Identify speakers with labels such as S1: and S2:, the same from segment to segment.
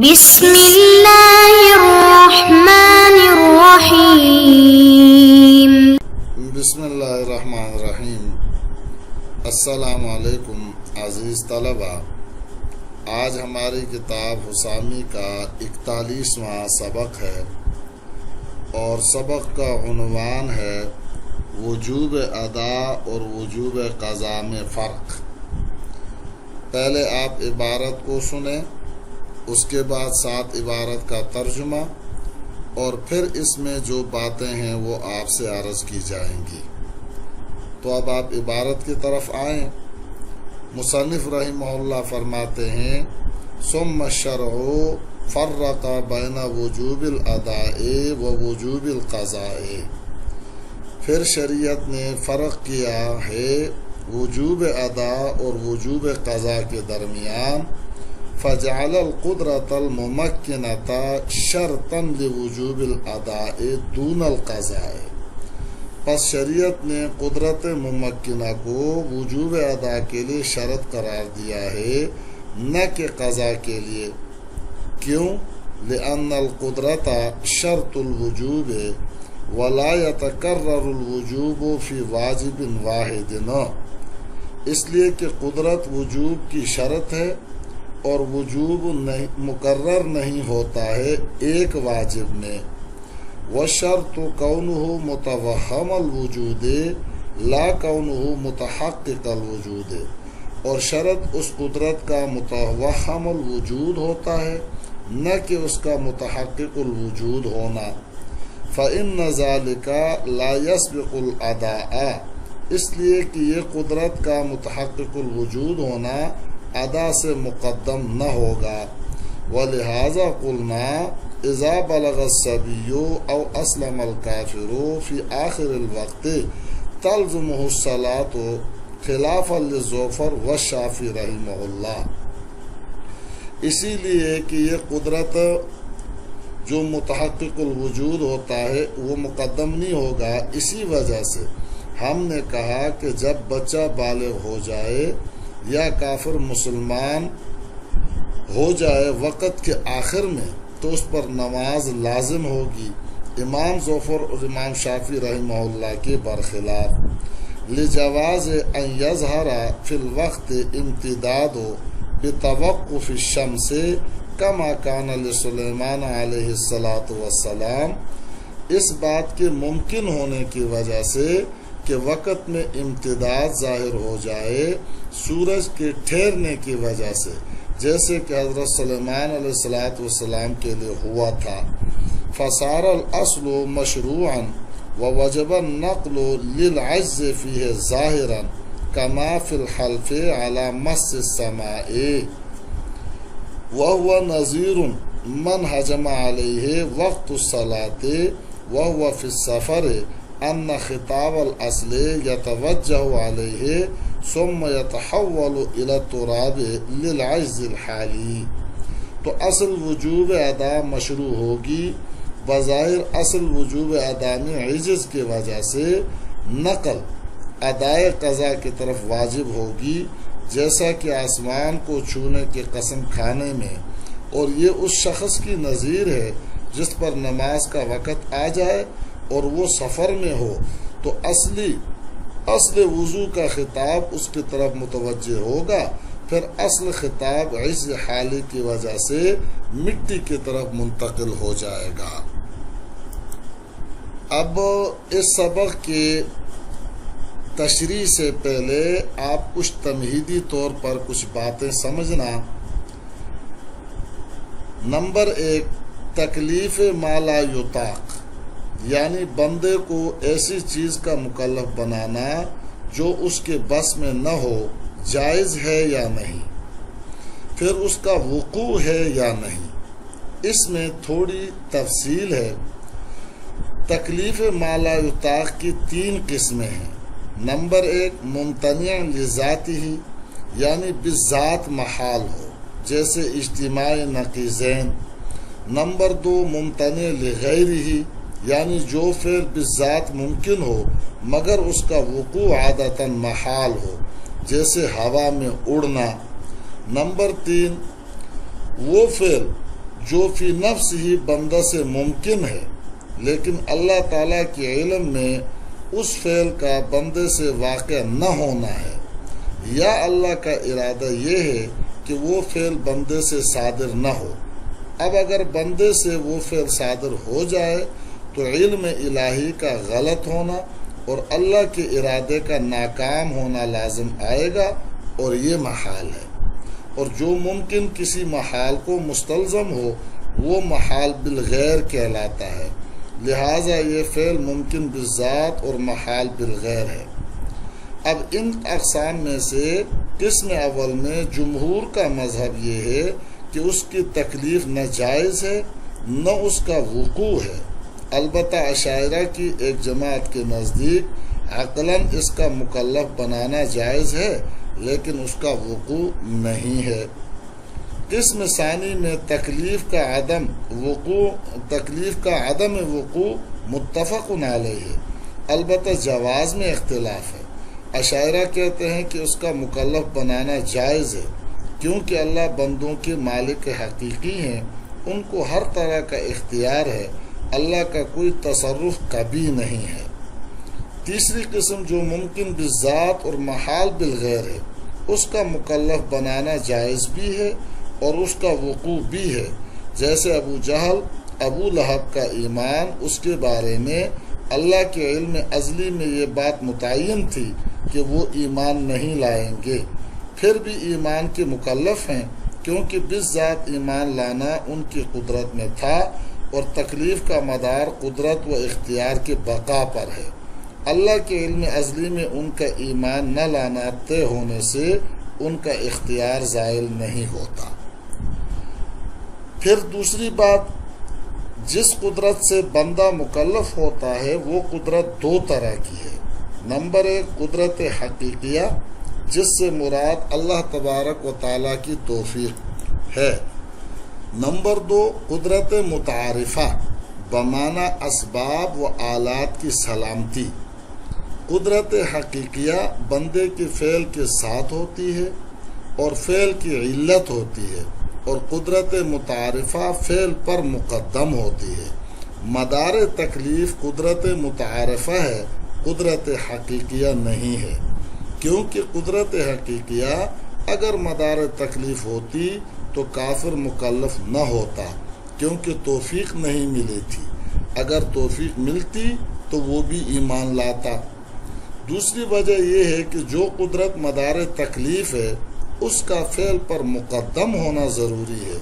S1: بسم اللہ الرحمن الرحیم۔
S2: بسم اللہ الرحمن الرحیم۔ السلام علیکم عزیز طلبہ، آج ہماری کتاب حسامی کا 41واں سبق ہے اور سبق کا عنوان ہے وجوب ادا اور وجوب قضا میں فرق۔ پہلے آپ عبارت کو سنیں، اس کے بعد ساتھ عبارت کا ترجمہ اور پھر اس میں جو باتیں ہیں وہ آپ سے عرض کی جائیں گی۔ تو اب آپ عبارت کی طرف آئیں۔ مصنف رحمہ اللہ فرماتے ہیں ثم الشرع فرق بین وجوب الاداء و وجوب القضاء، پھر شریعت نے فرق کیا ہے وجوب ادا اور وجوب قضا کے درمیان۔ فجعل القدرۃ الممکنۃ شرطا لوجوب الاداء دون القضاء، پس شریعت نے قدرت ممکنہ کو وجوب ادا کے لیے شرط قرار دیا ہے، نہ کہ قضا کے لیے۔ کیوں؟ لأن القدرۃ شرط الوجوب ولا يتکرر الوجوب فی واجب واحد، اس لیے کہ قدرت وجوب کی شرط ہے اور وجوب مقرر نہیں ہوتا ہے ایک واجب میں۔ وشرط کونہ متوہم الوجود لا کونہ متحقق الوجود، اور شرط اس قدرت کا متوہم الوجود ہوتا ہے نہ کہ اس کا متحقق الوجود ہونا۔ فإن ذلك لا يسبق الاداء، اس لیے کہ یہ قدرت کا متحقق الوجود ہونا ادا سے مقدم نہ ہوگا۔ ولہذا قلنا اذا بلغ الصبی او اسلم الکافر فی آخر الوقت تلزمہ الصلاۃ خلافا للظفر والشافعی رحمہ اللہ، اسی لیے کہ یہ قدرت جو متحقق الوجود ہوتا ہے وہ مقدم نہیں ہوگا، اسی وجہ سے ہم نے کہا کہ جب بچہ بالغ ہو جائے یا کافر مسلمان ہو جائے وقت کے آخر میں تو اس پر نماز لازم ہوگی، امام ظفر اور امام شافعی رحمہ اللہ کے برخلاف۔ لجواز ان یظہر فی الوقت امتداد بتوقف الشمس کما کان لسلیمان علیہ السلام، اس بات کے ممکن ہونے کی وجہ سے کہ وقت میں امتداد ظاہر ہو جائے سورج کے ٹھہرنے کی وجہ سے، جیسے کہ حضرت سلیمان علیہ السلام کے لیے ہوا تھا۔ فصار الاصل مشروعا ووجب النقل للعجز فیہ ظاہرا کما فی الحلف علی مس السماء، وهو نظیر من حجم علیہ وقت الصلاۃ وهو فی السفر ان خطاب الاصل یتوجہ علیہ ثم یتحول الی التراب للعجز الحالی، تو اصل وجوب ادا مشروع ہوگی، بظاہر اصل وجوب ادا میں عجز کی وجہ سے نقل ادائے قضا کی طرف واجب ہوگی، جیسا کہ آسمان کو چھونے کی قسم کھانے میں، اور یہ اس شخص کی نظیر ہے جس پر نماز کا وقت آ جائے اور وہ سفر میں ہو تو اصل وضو کا خطاب اس کی طرف متوجہ ہوگا، پھر اصل خطاب عجز حالی کی وجہ سے مٹی کی طرف منتقل ہو جائے گا۔ اب اس سبق کے تشریح سے پہلے آپ کچھ تمہیدی طور پر کچھ باتیں سمجھنا۔ نمبر 1، تکلیف ما لا یطاق، یعنی بندے کو ایسی چیز کا مکلف بنانا جو اس کے بس میں نہ ہو، جائز ہے یا نہیں، پھر اس کا وقوع ہے یا نہیں، اس میں تھوڑی تفصیل ہے۔ تکلیف ما لا یطاق کی 3 قسمیں ہیں۔ نمبر 1، ممتنع لذاتہ، یعنی بذات محال ہو، جیسے اجتماع نقیضین۔ نمبر 2، ممتنع لغیرہ، یعنی جو فعل بذات ممکن ہو مگر اس کا وقوع عادتاً محال ہو، جیسے ہوا میں اڑنا۔ نمبر 3، وہ فعل جو فی نفس ہی بندہ سے ممکن ہے، لیکن اللہ تعالیٰ کے علم میں اس فعل کا بندے سے واقع نہ ہونا ہے، یا اللہ کا ارادہ یہ ہے کہ وہ فعل بندے سے صادر نہ ہو۔ اب اگر بندے سے وہ فعل صادر ہو جائے تو علم الہی کا غلط ہونا اور اللہ کے ارادے کا ناکام ہونا لازم آئے گا، اور یہ محال ہے، اور جو ممکن کسی محال کو مستلزم ہو وہ محال بالغیر کہلاتا ہے، لہٰذا یہ فعل ممکن بالذات اور محال بالغیر ہے۔ اب ان اقسام میں سے قسم اول میں جمہور کا مذہب یہ ہے کہ اس کی تکلیف نہ جائز ہے نہ اس کا وقوع ہے، البتہ اشاعرہ کی ایک جماعت کے نزدیک عقلاً اس کا مکلف بنانا جائز ہے لیکن اس کا وقوع نہیں ہے۔ قسم ثانی میں تکلیف کا عدم وقوع متفق علیہ ہے، البتہ جواز میں اختلاف ہے۔ اشاعرہ کہتے ہیں کہ اس کا مکلف بنانا جائز ہے کیونکہ اللہ بندوں کے مالک حقیقی ہیں، ان کو ہر طرح کا اختیار ہے، اللہ کا کوئی تصرف کبھی نہیں ہے۔ تیسری قسم جو ممکن بالذات اور محال بالغیر ہے، اس کا مکلف بنانا جائز بھی ہے اور اس کا وقوع بھی ہے، جیسے ابو جہل، ابو لہب کا ایمان، اس کے بارے میں اللہ کے علم ازلی میں یہ بات متعین تھی کہ وہ ایمان نہیں لائیں گے، پھر بھی ایمان کے مکلف ہیں کیونکہ بالذات ایمان لانا ان کی قدرت میں تھا اور تکلیف کا مدار قدرت و اختیار کے بقا پر ہے۔ اللہ کے علم ازلی میں ان کا ایمان نہ لانا طے ہونے سے ان کا اختیار زائل نہیں ہوتا۔ پھر دوسری بات، جس قدرت سے بندہ مکلف ہوتا ہے وہ قدرت دو طرح کی ہے۔ نمبر ایک قدرت حقیقیہ، جس سے مراد اللہ تبارک و تعالیٰ کی توفیق ہے۔ نمبر دو قدرت متعارفہ، بمعنی اسباب و آلات کی سلامتی۔ قدرت حقیقیہ بندے کے فعل کے ساتھ ہوتی ہے اور فعل کی علت ہوتی ہے، اور قدرت متعارفہ فعل پر مقدم ہوتی ہے۔ مدار تکلیف قدرت متعارفہ ہے، قدرت حقیقیہ نہیں ہے، کیونکہ قدرت حقیقیہ اگر مدار تکلیف ہوتی تو کافر مکلف نہ ہوتا، کیونکہ توفیق نہیں ملی تھی، اگر توفیق ملتی تو وہ بھی ایمان لاتا۔ دوسری وجہ یہ ہے کہ جو قدرت مدار تکلیف ہے اس کا فعل پر مقدم ہونا ضروری ہے،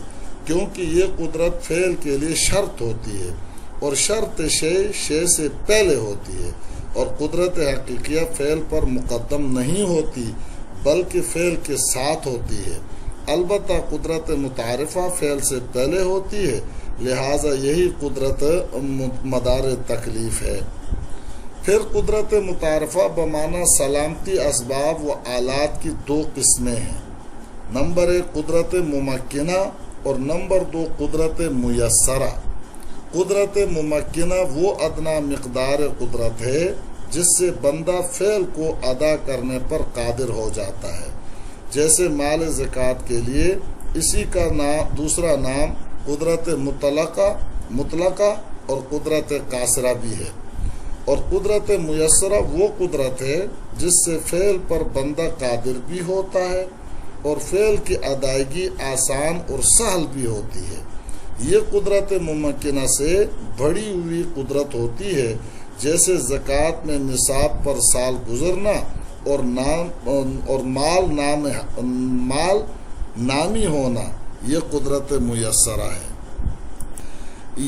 S2: کیونکہ یہ قدرت فعل کے لیے شرط ہوتی ہے، اور شرط شے سے پہلے ہوتی ہے، اور قدرت حقیقیہ فعل پر مقدم نہیں ہوتی بلکہ فعل کے ساتھ ہوتی ہے۔ البتہ قدرت متعارفہ فعل سے پہلے ہوتی ہے، لہٰذا یہی قدرت مدار تکلیف ہے۔ پھر قدرت متعارفہ بمعنی سلامتی اسباب و آلات کی دو قسمیں ہیں۔ نمبر ایک قدرت ممکنہ اور نمبر دو قدرت میسرہ۔ قدرت ممکنہ وہ ادنا مقدار قدرت ہے جس سے بندہ فعل کو ادا کرنے پر قادر ہو جاتا ہے، جیسے مال زکوٰۃ کے لیے اسی کا دوسرا نام قدرت مطلقہ اور قدرت قاصرہ بھی ہے۔ اور قدرت میسرہ وہ قدرت ہے جس سے فعل پر بندہ قادر بھی ہوتا ہے اور فعل کی ادائیگی آسان اور سہل بھی ہوتی ہے۔ یہ قدرت ممکنہ سے بڑھی ہوئی قدرت ہوتی ہے، جیسے زکوٰۃ میں نصاب پر سال گزرنا اور مال نامی ہونا، یہ قدرت میسرہ ہے۔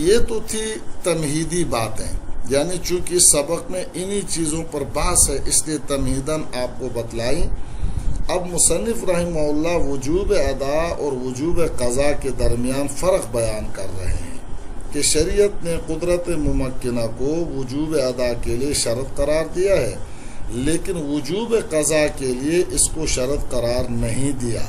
S2: یہ تو تھی تمہیدی باتیں، یعنی چونکہ اس سبق میں انہی چیزوں پر بحث ہے اس لیے تمہیداً آپ کو بتلائی۔ اب مصنف رحمہ اللہ وجوب ادا اور وجوب قضا کے درمیان فرق بیان کر رہے ہیں کہ شریعت نے قدرت ممکنہ کو وجوب ادا کے لیے شرط قرار دیا ہے، لیکن وجوب قضا کے لیے اس کو شرط قرار نہیں دیا۔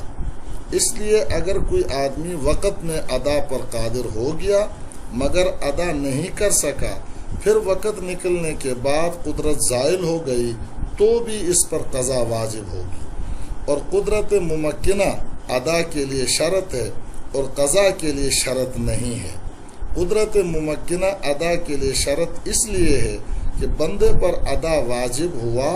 S2: اس لیے اگر کوئی آدمی وقت میں ادا پر قادر ہو گیا مگر ادا نہیں کر سکا، پھر وقت نکلنے کے بعد قدرت زائل ہو گئی تو بھی اس پر قضا واجب ہوگی۔ اور قدرت ممکنہ ادا کے لیے شرط ہے اور قضا کے لیے شرط نہیں ہے۔ قدرت ممکنہ ادا کے لیے شرط اس لیے ہے کہ بندے پر ادا واجب ہوا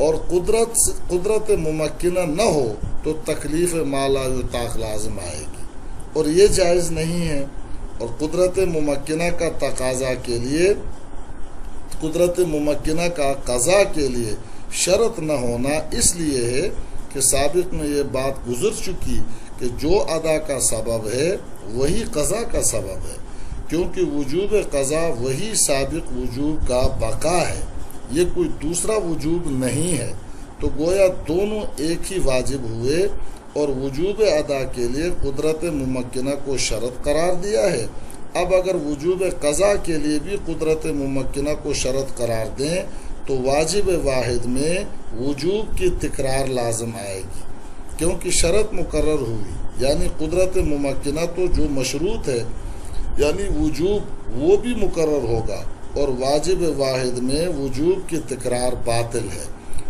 S2: اور قدرت ممکنہ نہ ہو تو تکلیف ما لا یطاق لازم آئے گی، اور یہ جائز نہیں ہے۔ اور قدرت ممکنہ کا تقاضا کے لیے، قدرت ممکنہ کا قضا کے لیے شرط نہ ہونا اس لیے ہے کہ سابق میں یہ بات گزر چکی کہ جو ادا کا سبب ہے وہی قضا کا سبب ہے، کیونکہ وجوب قضا وہی سابق وجوب کا بقا ہے، یہ کوئی دوسرا وجوب نہیں ہے۔ تو گویا دونوں ایک ہی واجب ہوئے، اور وجوب ادا کے لیے قدرت ممکنہ کو شرط قرار دیا ہے۔ اب اگر وجوب قضا کے لیے بھی قدرت ممکنہ کو شرط قرار دیں تو واجب واحد میں وجوب کی تکرار لازم آئے گی، کیونکہ شرط مقرر ہوئی، یعنی قدرت ممکنہ تو جو مشروط ہے یعنی وجوب وہ بھی مقرر ہوگا، اور واجب واحد میں وجوب کی تکرار باطل ہے۔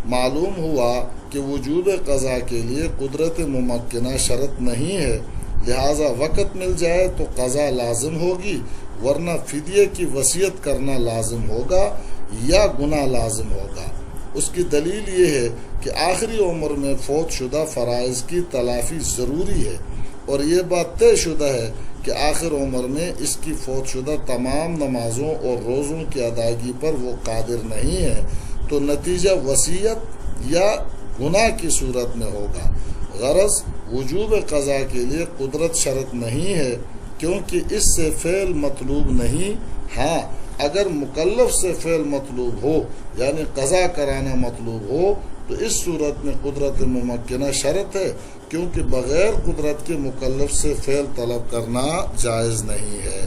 S2: معلوم ہوا کہ وجوب قضا کے لیے قدرت ممکنہ شرط نہیں ہے، لہٰذا وقت مل جائے تو قضا لازم ہوگی، ورنہ فدیے کی وصیت کرنا لازم ہوگا یا گناہ لازم ہوگا۔ اس کی دلیل یہ ہے کہ آخری عمر میں فوت شدہ فرائض کی تلافی ضروری ہے، اور یہ بات طے شدہ ہے کہ آخر عمر میں اس کی فوت شدہ تمام نمازوں اور روزوں کی ادائیگی پر وہ قادر نہیں ہے، تو نتیجہ وصیت یا گناہ کی صورت میں ہوگا۔ غرض وجوب قضا کے لیے قدرت شرط نہیں ہے، کیونکہ اس سے فعل مطلوب نہیں۔ ہاں اگر مکلف سے فعل مطلوب ہو یعنی قضا کرانا مطلوب ہو تو اس صورت میں قدرت ممکنہ شرط ہے، کیونکہ بغیر قدرت کے مکلف سے فعل طلب کرنا جائز نہیں ہے۔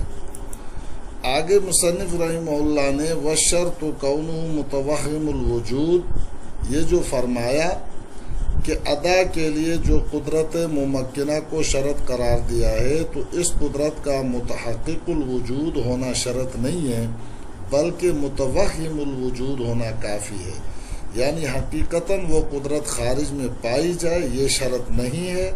S2: آگے مصنف رحمہ اللہ نے وَالشَّرْطُ كَوْنُهُ مُتَوَہِّمُ الْوُجُودِ، یہ جو فرمایا کہ ادا کے لیے جو قدرت ممکنہ کو شرط قرار دیا ہے تو اس قدرت کا متحقق الوجود ہونا شرط نہیں ہے، بلکہ متوہم الوجود ہونا کافی ہے، یعنی حقیقتاً وہ قدرت خارج میں پائی جائے یہ شرط نہیں ہے،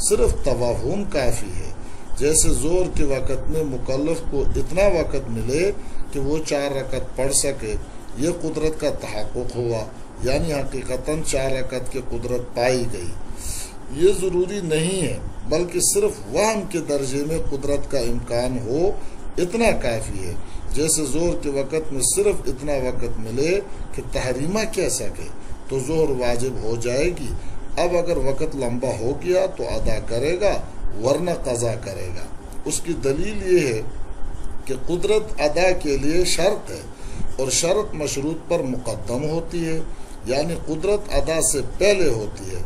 S2: صرف توہم کافی ہے۔ جیسے زور کے وقت میں مکلف کو اتنا وقت ملے کہ وہ 4 رکعت پڑھ سکے، یہ قدرت کا تحقق ہوا، یعنی حقیقتاً 4 رکعت کی قدرت پائی گئی۔ یہ ضروری نہیں ہے، بلکہ صرف وہم کے درجے میں قدرت کا امکان ہو اتنا کافی ہے۔ جیسے زور کے وقت میں صرف اتنا وقت ملے کہ تحریمہ کہہ سکے تو ظہر واجب ہو جائے گی۔ اب اگر وقت لمبا ہو گیا تو ادا کرے گا، ورنہ قضا کرے گا۔ اس کی دلیل یہ ہے کہ قدرت ادا کے لیے شرط ہے، اور شرط مشروط پر مقدم ہوتی ہے، یعنی قدرت ادا سے پہلے ہوتی ہے۔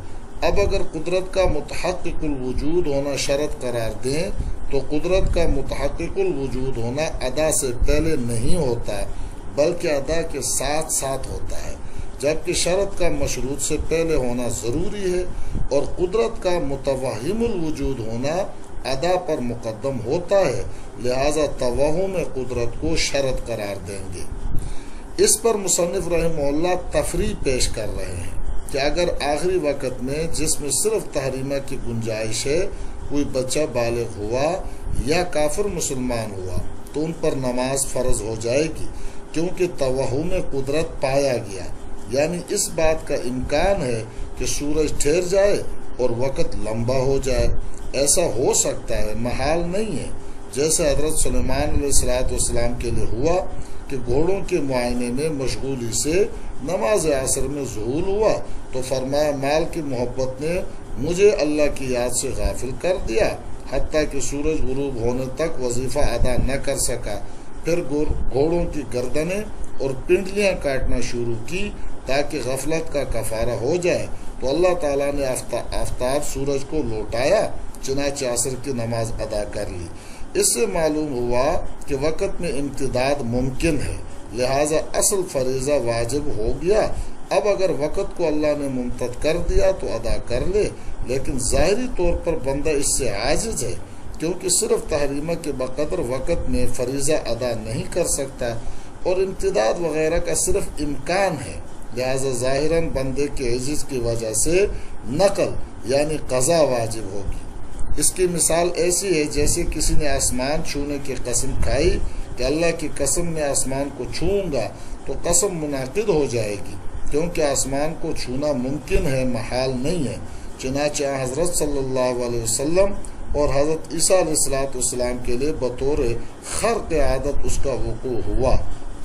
S2: اب اگر قدرت کا متحقق الوجود ہونا شرط قرار دیں تو قدرت کا متحقق الوجود ہونا ادا سے پہلے نہیں ہوتا، بلکہ ادا کے ساتھ ساتھ ہوتا ہے، جبکہ شرط کا مشروط سے پہلے ہونا ضروری ہے، اور قدرت کا متوہم الوجود ہونا ادا پر مقدم ہوتا ہے، لہذا توہم قدرت کو شرط قرار دیں گے۔ اس پر مصنف رحمہ اللہ تفریح پیش کر رہے ہیں کہ اگر آخری وقت میں جس میں صرف تحریمہ کی گنجائش ہے کوئی بچہ بالغ ہوا یا کافر مسلمان ہوا تو ان پر نماز فرض ہو جائے گی، کیونکہ توہم قدرت پایا گیا، یعنی اس بات کا امکان ہے کہ سورج ٹھہر جائے اور وقت لمبا ہو جائے۔ ایسا ہو سکتا ہے، محال نہیں ہے، جیسے حضرت سلیمان علیہ السلام کے لیے ہوا کہ گھوڑوں کے معائنے میں مشغولی سے نماز عصر میں ذہول ہوا تو فرمایا مال کی محبت نے مجھے اللہ کی یاد سے غافل کر دیا، حتیٰ کہ سورج غروب ہونے تک وظیفہ ادا نہ کر سکا۔ پھر گھوڑوں کی گردنیں اور پنڈلیاں کاٹنا شروع کی تاکہ غفلت کا کفارہ ہو جائے، تو اللہ تعالیٰ نے آفتاب سورج کو لوٹایا، چنانچہ عصر کی نماز ادا کر لی۔ اس سے معلوم ہوا کہ وقت میں امتداد ممکن ہے، لہٰذا اصل فریضہ واجب ہو گیا۔ اب اگر وقت کو اللہ نے ممتد کر دیا تو ادا کر لے، لیکن ظاہری طور پر بندہ اس سے عاجز ہے، کیونکہ صرف تحریمہ کے بقدر وقت میں فریضہ ادا نہیں کر سکتا، اور امتداد وغیرہ کا صرف امکان ہے، لہٰذا ظاہراً بندے کے عجز کی وجہ سے نقل یعنی قضا واجب ہوگی۔ اس کی مثال ایسی ہے جیسے کسی نے آسمان چھونے کی قسم کھائی کہ اللہ کی قسم میں آسمان کو چھوؤں گا تو قسم منعقد ہو جائے گی، کیونکہ آسمان کو چھونا ممکن ہے، محال نہیں ہے۔ چنانچہ حضرت صلی اللہ علیہ وسلم اور حضرت عیسیٰ علیہ السلام کے لیے بطور خرق عادت اس کا وقوع ہوا،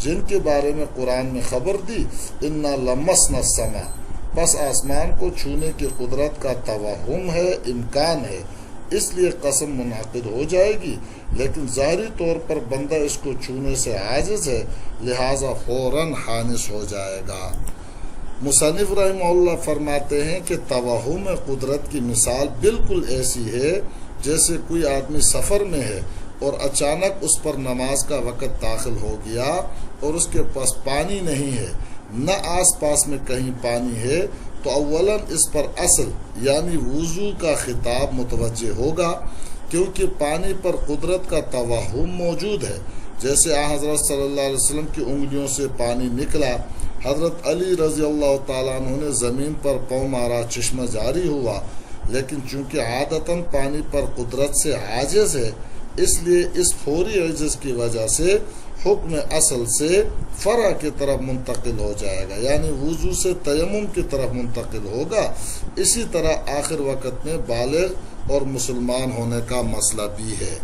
S2: جن کے بارے میں قرآن میں خبر دی، انا لمسنا السماء، بس آسمان کو چھونے کی قدرت کا توہم ہے، امکان ہے، اس لیے قسم منعقد ہو جائے گی، لیکن ظاہری طور پر بندہ اس کو چھونے سے عاجز ہے، لہذا فوراً حانس ہو جائے گا۔ مصنف رحمہ اللہ فرماتے ہیں کہ توہم قدرت کی مثال بالکل ایسی ہے جیسے کوئی آدمی سفر میں ہے اور اچانک اس پر نماز کا وقت داخل ہو گیا اور اس کے پاس پانی نہیں ہے، نہ آس پاس میں کہیں پانی ہے، تو اولاً اس پر اصل یعنی وضو کا خطاب متوجہ ہوگا، کیونکہ پانی پر قدرت کا توہم موجود ہے۔ جیسے حضرت صلی اللہ علیہ وسلم کی انگلیوں سے پانی نکلا، حضرت علی رضی اللہ تعالیٰ عنہ نے زمین پر پاؤں مارا، چشمہ جاری ہوا، لیکن چونکہ عادتاً پانی پر قدرت سے عاجز ہے، اس لیے اس فوری عجز کی وجہ سے حکم اصل سے فرع کی طرف منتقل ہو جائے گا، یعنی وضو سے تیمم کی طرف منتقل ہوگا۔ اسی طرح آخر وقت میں بالغ اور مسلمان ہونے کا مسئلہ بھی ہے۔